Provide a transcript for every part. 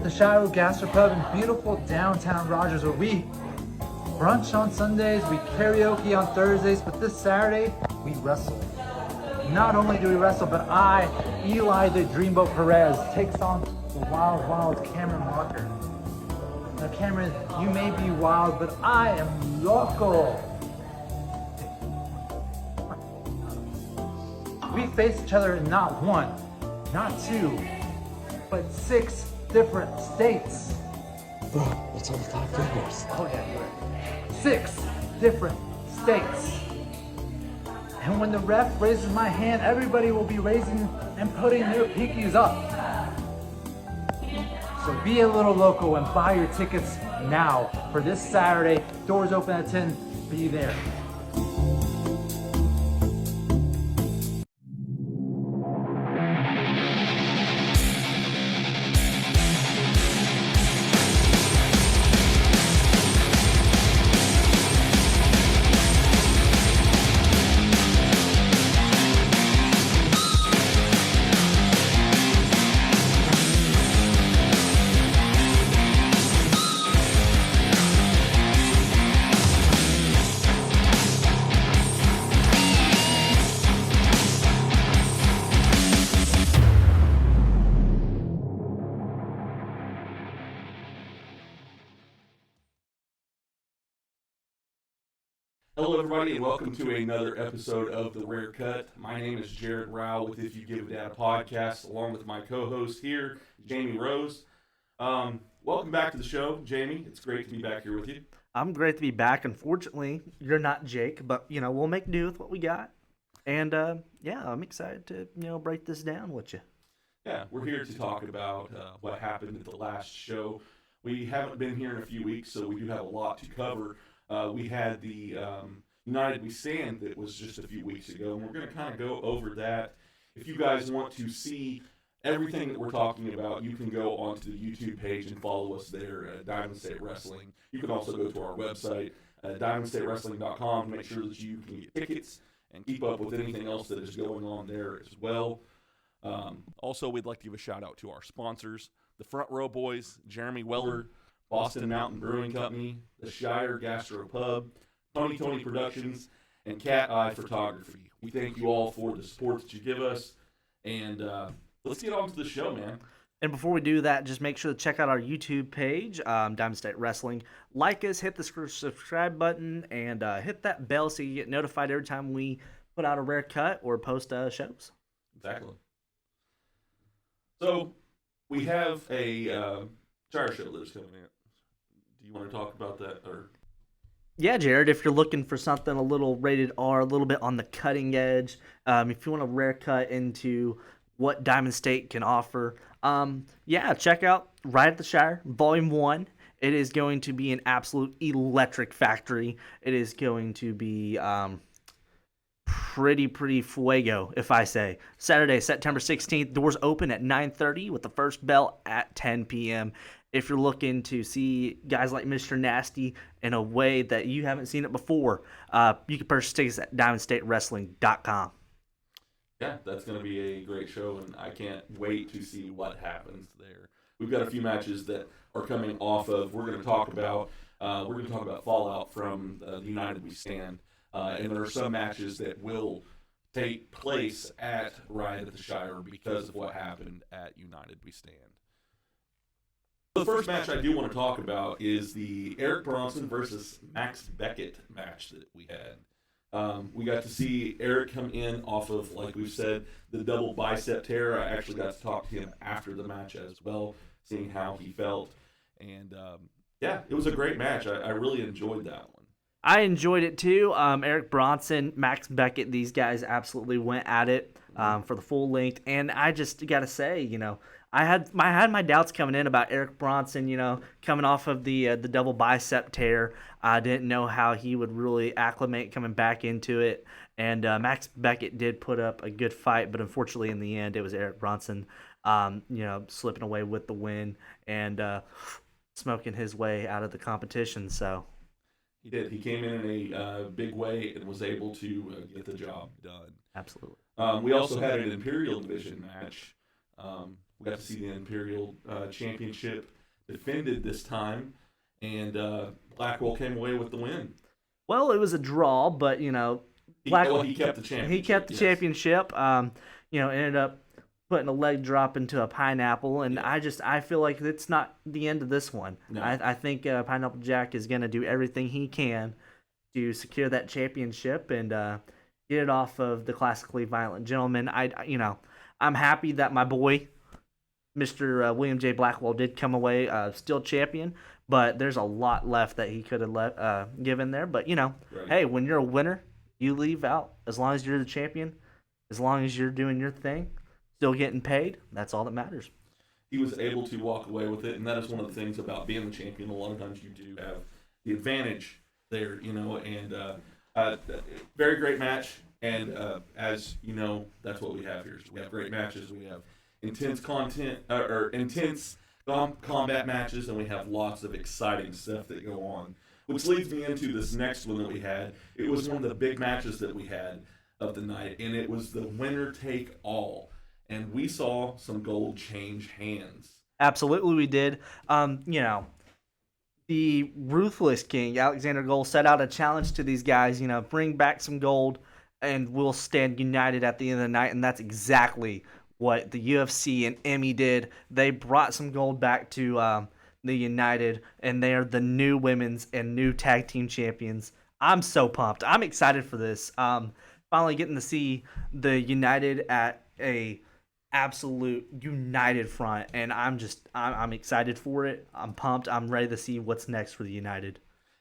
the Shire Gastropub in beautiful downtown Rogers, where we brunch on Sundays, we karaoke on Thursdays, but this Saturday, we wrestle. Not only do we wrestle, but I, Eli the Dreamboat Perez, takes on the wild Cameron Walker. Now Cameron, you may be wild, but I am local. We face each other in not one, not two, but 6 different states. Bro, what's on the 5 fingers? Oh yeah, you're right. 6 different states. And when the ref raises my hand, everybody will be raising and putting their pinkies up. So be a little local and buy your tickets now for this Saturday. Doors open at 10. Be there. Hello, everybody, and welcome to another episode of The Rare Cut. My name is Jared Rao with If You Give a Dad podcast, along with my co-host here, Jamey Rose. Welcome back to the show, Jamey. It's great to be back here with you. I'm great to be back. Unfortunately, you're not Jake, but, we'll make do with what we got. And, I'm excited to, break this down with you. Yeah, we're here to talk about what happened at the last show. We haven't been here in a few weeks, so we do have a lot to cover. We had the United We Stand that was just a few weeks ago, and we're going to kind of go over that. If you guys want to see everything that we're talking about, you can go onto the YouTube page and follow us there at Diamond State Wrestling. You can also go to our website, diamondstatewrestling.com, to make sure that you can get tickets and keep up with anything else that is going on there as well. Also, we'd like to give a shout-out to our sponsors, the Front Row Boys, Jeremy Weller, Boston Mountain Brewing Company, the Shire Gastropub, Tony Productions, and Cat Eye Photography. We thank you all for the support that you give us, and let's get on to the show, man. And before we do that, just make sure to check out our YouTube page, Diamond State Wrestling. Like us, hit the subscribe button, and hit that bell so you get notified every time we put out a rare cut or post shows. Exactly. So, we have a Shire show that's coming in. Do you want to talk about that? Or Yeah, Jared, if you're looking for something a little rated R, a little bit on the cutting edge, if you want a rare cut into what Diamond State can offer, check out Riot at the Shire, Volume 1. It is going to be an absolute electric factory. It is going to be pretty fuego, if I say. Saturday, September 16th, doors open at 9:30 with the first bell at 10 p.m. If you're looking to see guys like Mr. Nasty in a way that you haven't seen it before, you can purchase tickets at diamondstatewrestling.com. yeah, that's going to be a great show, and I can't wait to see what happens there. We've got a few matches that are coming off of. We're going to talk about fallout from the United We Stand, and there are some matches that will take place at Riot at the Shire because of what happened at United We Stand. The first match I do want to talk about is the Eric Bronson versus Max Beckett match that we had. We got to see Eric come in off of, like we've said, the double bicep tear. I actually got to talk to him after the match as well, seeing how he felt. And, it was a great match. I really enjoyed that one. I enjoyed it too. Eric Bronson, Max Beckett, these guys absolutely went at it for the full length. And I just got to say, I had my doubts coming in about Eric Bronson, coming off of the double bicep tear. I didn't know how he would really acclimate coming back into it. And Max Beckett did put up a good fight, but unfortunately in the end it was Eric Bronson, slipping away with the win and smoking his way out of the competition. So He did. He came in a big way and was able to get the job done. Absolutely. We also had an Imperial Division match. We got to see the Imperial Championship defended this time, and Blackwell came away with the win. Well, it was a draw, but He kept the championship. He kept the yes. championship. Ended up putting a leg drop into a pineapple, and I feel like it's not the end of this one. No. I think Pineapple Jack is going to do everything he can to secure that championship and get it off of the Classically Violent Gentleman. I'm happy that my boy, Mr. William J. Blackwell, did come away still champion, but there's a lot left that he could have given there. But Right. hey, when you're a winner, you leave out. As long as you're the champion, as long as you're doing your thing, still getting paid, that's all that matters. He was able to walk away with it, and that is one of the things about being the champion. A lot of times you do have the advantage there, and very great match. And as you know, that's what we have here. So we have great matches. We have intense combat matches, and we have lots of exciting stuff that go on. Which leads me into this next one that we had. It was one of the big matches that we had of the night, and it was the winner take all. And we saw some gold change hands. Absolutely, we did. The Ruthless King, Alexander Gold, set out a challenge to these guys, bring back some gold and we'll stand united at the end of the night. And that's exactly what the UFC and Emmy did. They brought some gold back to the United, and they are the new women's and new tag team champions. I'm so pumped. I'm excited for this. Finally getting to see the United at a absolute united front, and I'm excited for it. I'm pumped. I'm ready to see what's next for the United.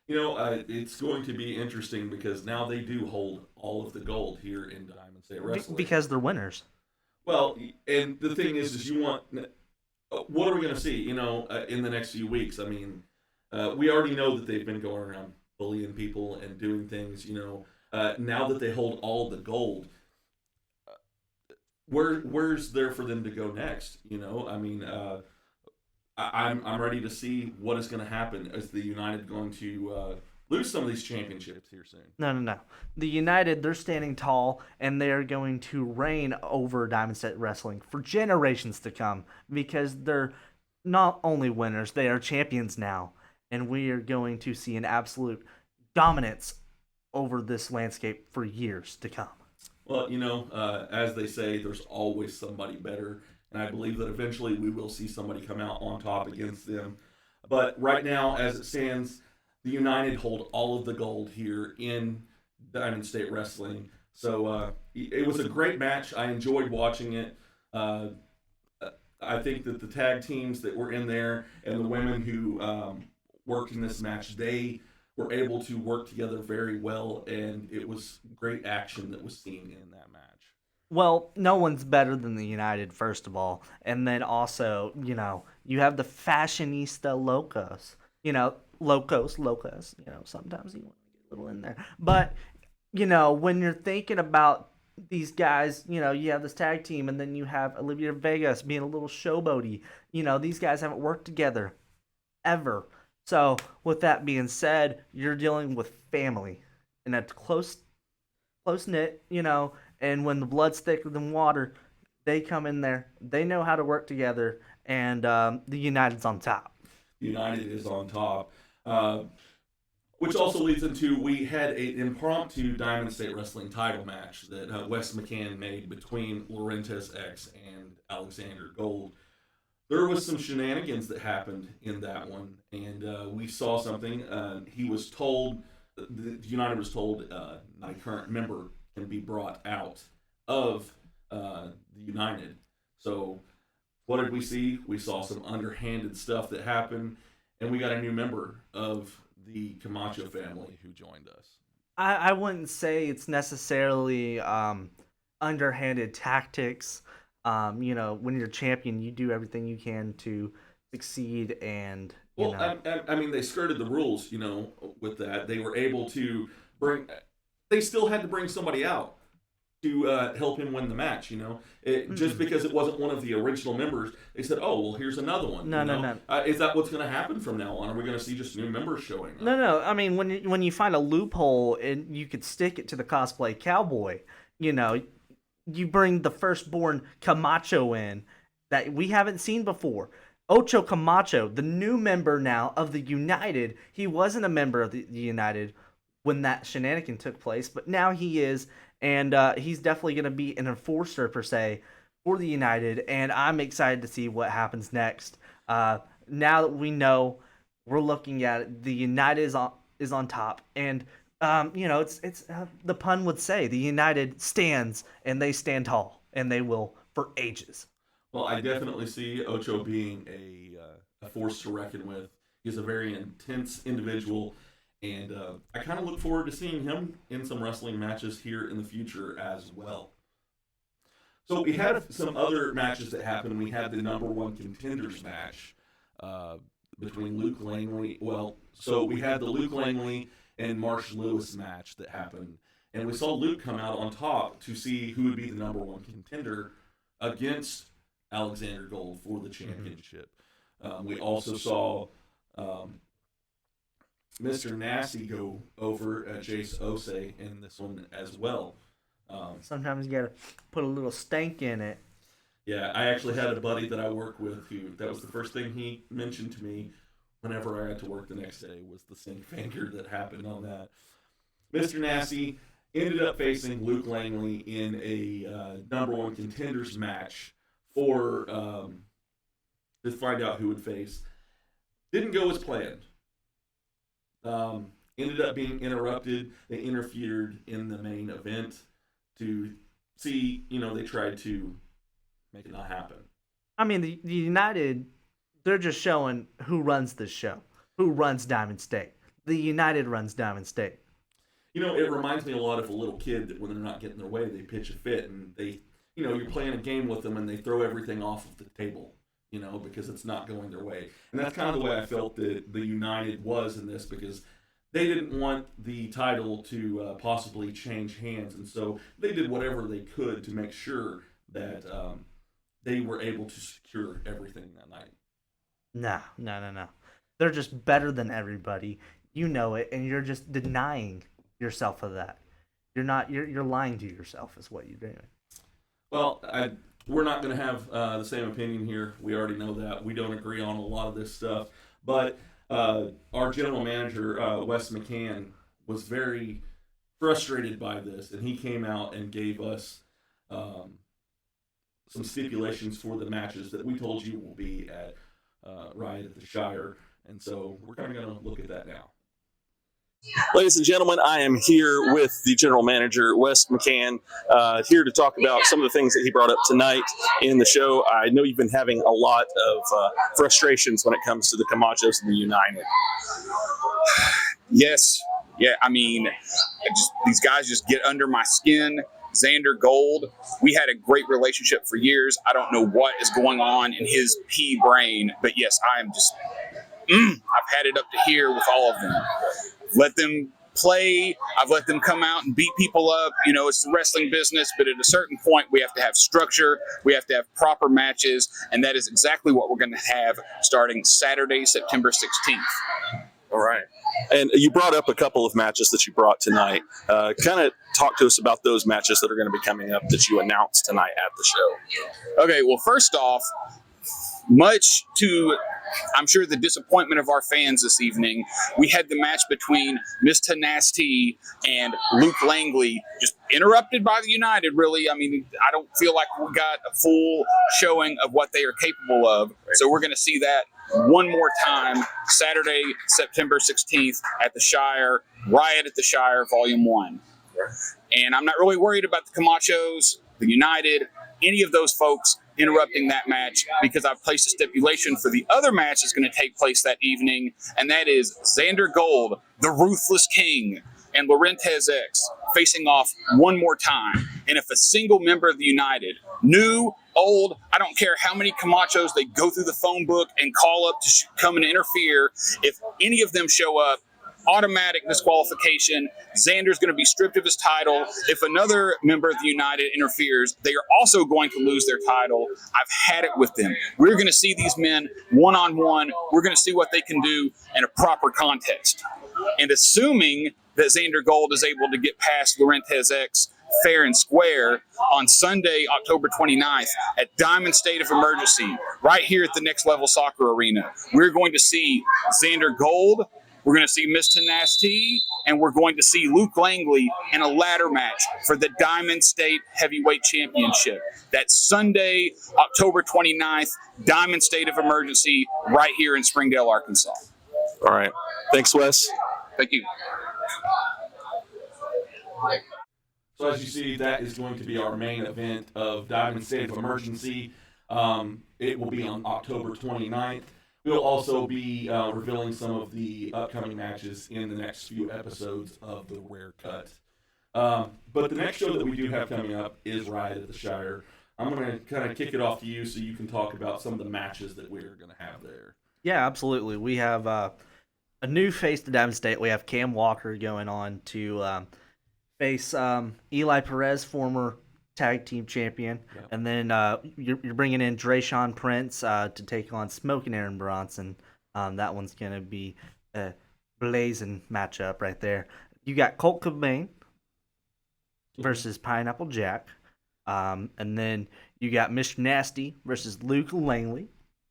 It's going to be interesting because now they do hold all of the gold here in Diamond State Wrestling. Because they're winners. Well, and the thing is you want, what are we going to see, in the next few weeks? I mean, we already know that they've been going around bullying people and doing things, now that they hold all of the gold. Where's there for them to go next? I'm ready to see what is going to happen. Is the United going to lose some of these championships here soon? No. The United, they're standing tall, and they're going to reign over Diamond State Wrestling for generations to come because they're not only winners, they are champions now, and we are going to see an absolute dominance over this landscape for years to come. Well, as they say, there's always somebody better, and I believe that eventually we will see somebody come out on top against them. But right now, as it stands, the United hold all of the gold here in Diamond State Wrestling. So it was a great match. I enjoyed watching it. I think that the tag teams that were in there and the women who worked in this match, they were able to work together very well, and it was great action that was seen in that match. Well, no one's better than the United, first of all. And then also, you have the fashionista locos. Locos, sometimes you want to get a little in there. But, when you're thinking about these guys, you have this tag team, and then you have Olivia Vegas being a little showboaty. These guys haven't worked together ever. So, with that being said, you're dealing with family and a close-knit, and when the blood's thicker than water, they come in there. They know how to work together, and the United's on top. United is on top. Which also leads into, we had an impromptu Diamond State Wrestling title match that West McCann made between Laurentiis X and Alexander Gold. There was some shenanigans that happened in that one, and we saw something. He was told, the United was told, not a current member can be brought out of the United. So what did we see? We saw some underhanded stuff that happened, and we got a new member of the Camacho family who joined us. I wouldn't say it's necessarily underhanded tactics. When you're a champion, you do everything you can to succeed, and I mean, they skirted the rules, with that. They were able to they still had to bring somebody out to help him win the match, Just because it wasn't one of the original members, they said, oh, well, here's another one. No. Is that what's going to happen from now on? Are we going to see just new members showing up? No. I mean, when you find a loophole and you could stick it to the cosplay cowboy, you bring the firstborn Camacho in that we haven't seen before. Ocho Camacho, the new member now of the United. He wasn't a member of the United when that shenanigan took place, but now he is, and he's definitely going to be an enforcer, per se, for the United, and I'm excited to see what happens next. Now that we know, we're looking at it, the United is on top, and it's the pun would say the United stands, and they stand tall, and they will for ages. Well, I definitely see Ocho being a force to reckon with. He's a very intense individual, and I kind of look forward to seeing him in some wrestling matches here in the future as well. So we had some other matches that happened. We had the number one contenders match between Luke Langley. So we had the Luke Langley and Marsh Lewis match that happened, and we saw Luke come out on top to see who would be the number one contender against Alexander Gold for the championship. We also saw Mr. Nasty go over Jace Osei in this one as well. Sometimes you gotta put a little stank in it. Yeah, I actually had a buddy that I work with who that was the first thing he mentioned to me whenever I had to work the next day was the stink finger that happened on that. Mr. Nasty ended up facing Luke Langley in a number one contenders match for to find out who would face. Didn't go as planned. Ended up being interrupted. They interfered in the main event to see, they tried to make it not happen. I mean, the United, they're just showing who runs this show, who runs Diamond State. The United runs Diamond State. It reminds me a lot of a little kid that when they're not getting their way, they pitch a fit and they, you're playing a game with them and they throw everything off of the table, because it's not going their way. And that's kind of the way I felt that the United was in this because they didn't want the title to possibly change hands. And so they did whatever they could to make sure that they were able to secure everything that night. No. They're just better than everybody. You know it, and you're just denying yourself of that. You're lying to yourself is what you're doing. Well, we're not going to have the same opinion here. We already know that. We don't agree on a lot of this stuff. But our general manager, West McCann, was very frustrated by this, and he came out and gave us some stipulations for the matches that we told you will be at Riot at the Shire. And so we're kind of going to look at that now. Ladies and gentlemen, I am here with the general manager, West McCann, here to talk about some of the things that he brought up tonight in the show. I know you've been having a lot of frustrations when it comes to the Camachos and the United. Yes. Yeah, I mean, these guys just get under my skin. Xander Gold, we had a great relationship for years. I don't know what is going on in his pea brain, but yes, I am just, I've had it up to here with all of them. Let them play. I've let them come out and beat people up. It's the wrestling business, but at a certain point, we have to have structure. We have to have proper matches, and that is exactly what we're going to have starting Saturday, September 16th. All right. And you brought up a couple of matches that you brought tonight. Kind of talk to us about those matches that are going to be coming up that you announced tonight at the show. Okay, well, first off, much to, I'm sure, the disappointment of our fans this evening, we had the match between Mr. Nasty and Luke Langley, just interrupted by the United, really. I mean, I don't feel like we got a full showing of what they are capable of. So we're going to see that one more time, Saturday, September 16th at the Shire, Riot at the Shire, Volume 1. And I'm not really worried about the Camachos, the United, any of those folks interrupting that match, because I've placed a stipulation for the other match that's going to take place that evening, and that is Xander Gold, the Ruthless King, and Laurentez X facing off one more time. And if a single member of the United, new, old, I don't care how many Camachos they go through the phone book and call up to come and interfere, if any of them show up, automatic disqualification. Xander's going to be stripped of his title. If another member of the United interferes, they are also going to lose their title. I've had it with them. We're going to see these men one-on-one. We're going to see what they can do in a proper contest. And assuming that Xander Gold is able to get past Laurentez X fair and square on Sunday, October 29th at Diamond State of Emergency, right here at the Next Level Soccer Arena. We're going to see Xander Gold, we're going to see Miss Tenacity, and we're going to see Luke Langley in a ladder match for the Diamond State Heavyweight Championship. That's Sunday, October 29th, Diamond State of Emergency, right here in Springdale, Arkansas. All right. Thanks, Wes. Thank you. So as you see, that is going to be our main event of Diamond State of Emergency. It will be on October 29th. We'll also be revealing some of the upcoming matches in the next few episodes of the Rare Cut. But the next show that we do have coming up is Riot at the Shire. I'm going to kind of kick it off to you so you can talk about some of the matches that we're going to have there. Yeah, absolutely. We have a new face to Diamond State. We have Cam Walker going on to face Eli Perez, former tag team champion. Yeah. And then you're bringing in Drayshawn Prince to take on Smoking Aaron Bronson. That one's going to be a blazing matchup right there. You got Colt Cobain versus Pineapple Jack. And then you got Mr. Nasty versus Luke Langley.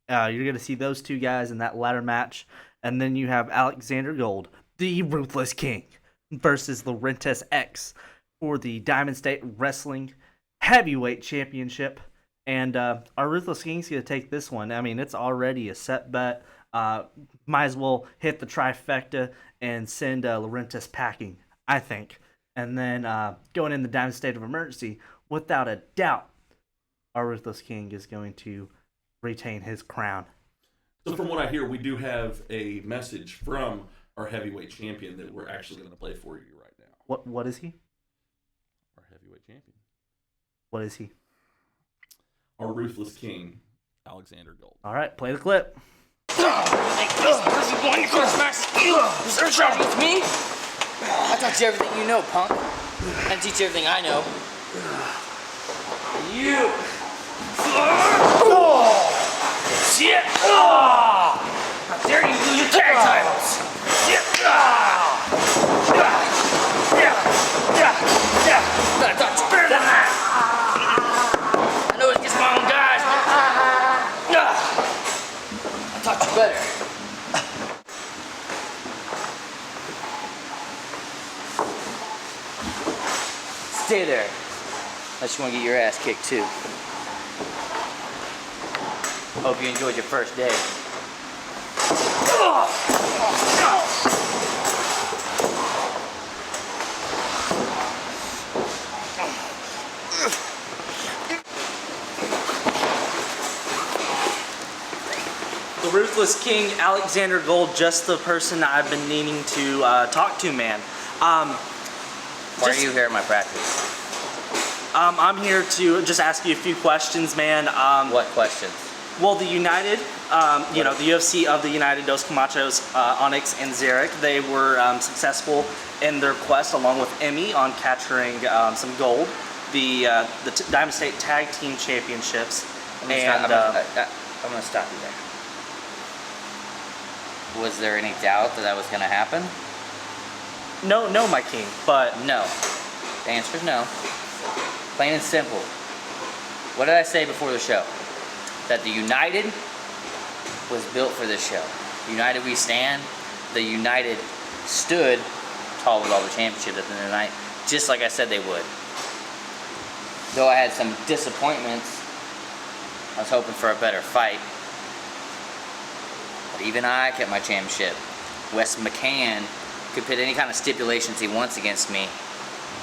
You're going to see those two guys in that ladder match. And then you have Alexander Gold, the Ruthless King, versus Laurentiis X for the Diamond State Wrestling Heavyweight Championship. And our Ruthless King's going to take this one. I mean, it's already a set bet. Might as well hit the trifecta and send Laurentiis packing, I think. And then going in the Diamond State of Emergency, without a doubt, our Ruthless King is going to retain his crown. So from what I hear, we do have a message from our heavyweight champion that we're actually going to play for you right now. What is he? Our heavyweight champion. What is he? Our Ruthless King, Alexander Gold. All right, play the clip. It's me? I taught you everything you know, punk. I teach you everything I know. You. Shit! How dare you lose your tag titles? Shit! I thought you better than that. I know it gets my own guys, but I thought you better. Stay there. Unless you want to get your ass kicked too. Hope you enjoyed your first day. The Ruthless King, Alexander Gold, just the person I've been needing to talk to, man. Why are you here at my practice? I'm here to just ask you a few questions, man. What questions? Well, the United, the UFC of the United, Dos Camachos, Onyx, and Zarek, they were successful in their quest, along with Emmy, on capturing some gold, the Diamond State Tag Team Championships. I'm gonna stop you there. Was there any doubt that was gonna happen? No, my king, but No. The answer is no. Plain and simple. What did I say before the show? That the United was built for this show. United we stand. The United stood tall with all the championships at the end of the night, just like I said they would. Though I had some disappointments, I was hoping for a better fight. But even I kept my championship. West McCann could put any kind of stipulations he wants against me.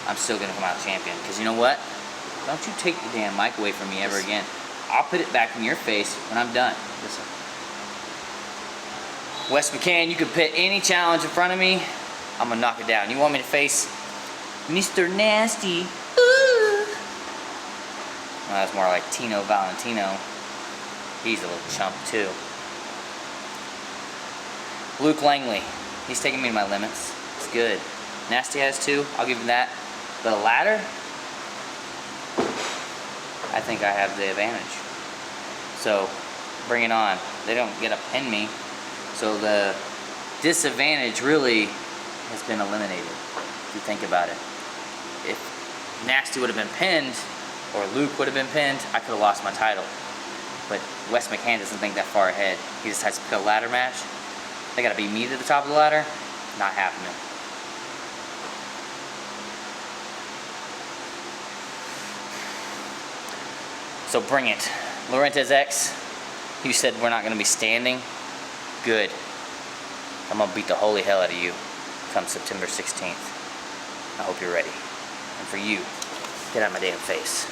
I'm still gonna come out champion. Because you know what? Don't you take the damn mic away from me ever again. I'll put it back in your face when I'm done. Listen. West McCann, you can put any challenge in front of me, I'm gonna knock it down. You want me to face Mr. Nasty? Ooh. Well, that's more like Tino Valentino. He's a little chump too. Luke Langley, he's taking me to my limits. It's good. Nasty has too, I'll give him that. The ladder, I think I have the advantage. So, bring it on. They don't get to pin me. So the disadvantage really has been eliminated, if you think about it. If Nasty would have been pinned, or Luke would have been pinned, I could have lost my title. But West McCann doesn't think that far ahead. He decides to pick a ladder match. They gotta beat me to the top of the ladder. Not happening. So bring it. Laurentez X, you said we're not gonna be standing. Good. I'm gonna beat the holy hell out of you come September 16th. I hope you're ready. And for you, get out of my damn face.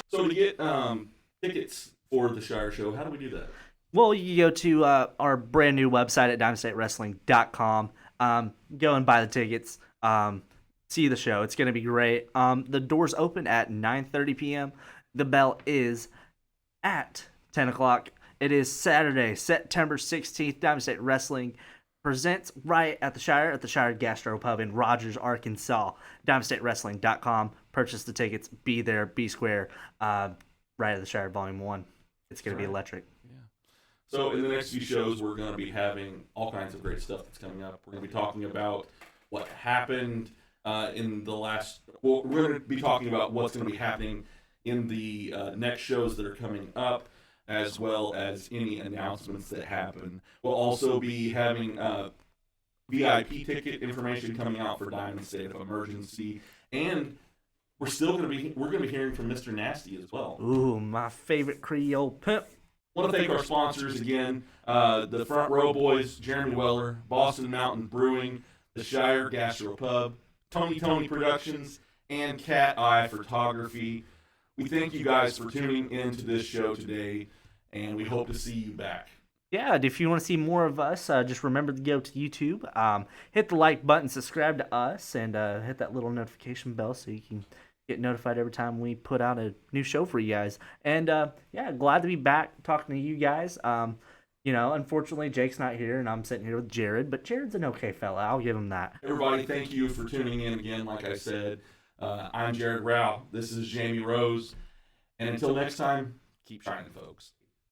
So to get tickets for the Shire show, how do we do that? Well, you go to our brand new website at DiamondStateWrestling.com. Go and buy the tickets. See the show. It's going to be great. The doors open at 9:30 p.m. The bell is at 10 o'clock. It is Saturday, September 16th. Diamond State Wrestling presents Riot at the Shire Gastro Pub in Rogers, Arkansas. DiamondStateWrestling.com. Purchase the tickets. Be there. Be square. Riot at the Shire Volume 1. It's going to be electric. So in the next few shows, we're going to be having all kinds of great stuff that's coming up. We're going to be talking about what happened in the last... Well, we're going to be talking about what's going to be happening in the next shows that are coming up, as well as any announcements that happen. We'll also be having VIP ticket information coming out for Diamond State of Emergency, and we're going to be hearing from Mr. Nasty as well. Ooh, my favorite Creole pimp. I want to thank our sponsors again, the Front Row Boys, Jeremy Weller, Boston Mountain Brewing, the Shire Gastro Pub, Tony Productions, and Cat Eye Photography. We thank you guys for tuning into this show today, and we hope to see you back. Yeah, and if you want to see more of us, just remember to go to YouTube, hit the like button, subscribe to us, and hit that little notification bell so you can get notified every time we put out a new show for you guys. And yeah, glad to be back talking to you guys. Unfortunately, Jake's not here, and I'm sitting here with Jared, but Jared's an okay fella. I'll give him that. Everybody, thank you for tuning in again. Like I said, I'm Jared Rao. This is Jamey Rose. And until next time, keep shining, folks.